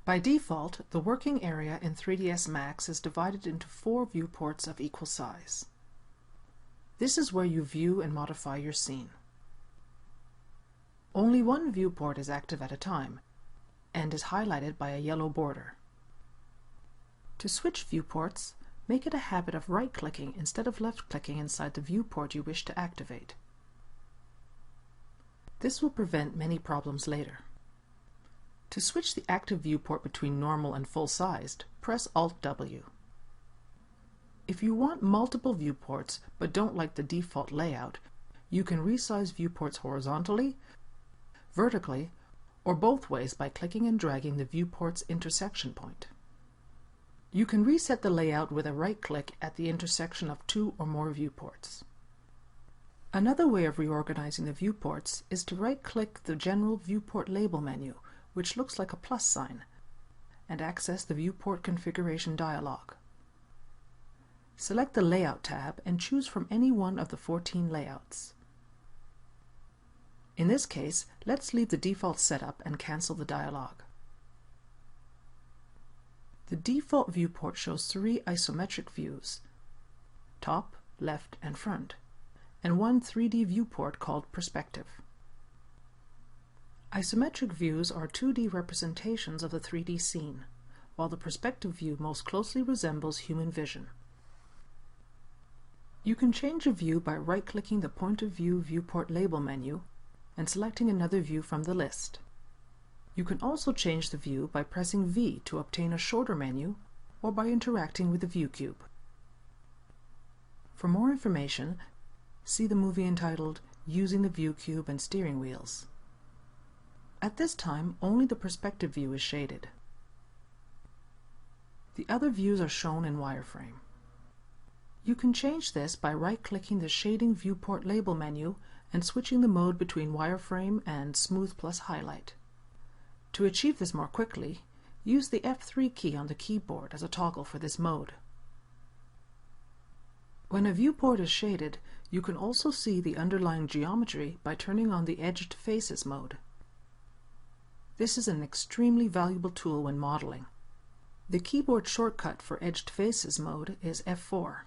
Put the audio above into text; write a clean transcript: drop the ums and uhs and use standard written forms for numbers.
By default, the working area in 3ds Max is divided into 4 viewports of equal size. This is where you view and modify your scene. Only one viewport is active at a time and is highlighted by a yellow border. To switch viewports, make it a habit of right-clicking instead of left-clicking inside the viewport you wish to activate. This will prevent many problems later. To switch the active viewport between normal and full-sized, press Alt-W. If you want multiple viewports but don't like the default layout, you can resize viewports horizontally, vertically, or both ways by clicking and dragging the viewport's intersection point. You can reset the layout with a right-click at the intersection of 2 or more viewports. Another way of reorganizing the viewports is to right-click the General Viewport Label menu, which looks like a plus sign, and access the Viewport Configuration dialog. Select the Layout tab and choose from any one of the 14 layouts. In this case, let's leave the default setup and cancel the dialog. The default viewport shows 3 isometric views, top, left, and front, and one 3D viewport called Perspective. Isometric views are 2D representations of the 3D scene, while the perspective view most closely resembles human vision. You can change a view by right-clicking the Point of View Viewport Label menu and selecting another view from the list. You can also change the view by pressing V to obtain a shorter menu or by interacting with the view cube. For more information, see the movie entitled Using the View Cube and Steering Wheels. At this time, only the perspective view is shaded. The other views are shown in wireframe. You can change this by right-clicking the Shading Viewport Label menu and switching the mode between wireframe and Smooth plus Highlight. To achieve this more quickly, use the F3 key on the keyboard as a toggle for this mode. When a viewport is shaded, you can also see the underlying geometry by turning on the Edged Faces mode. This is an extremely valuable tool when modeling. The keyboard shortcut for Edged Faces mode is F4.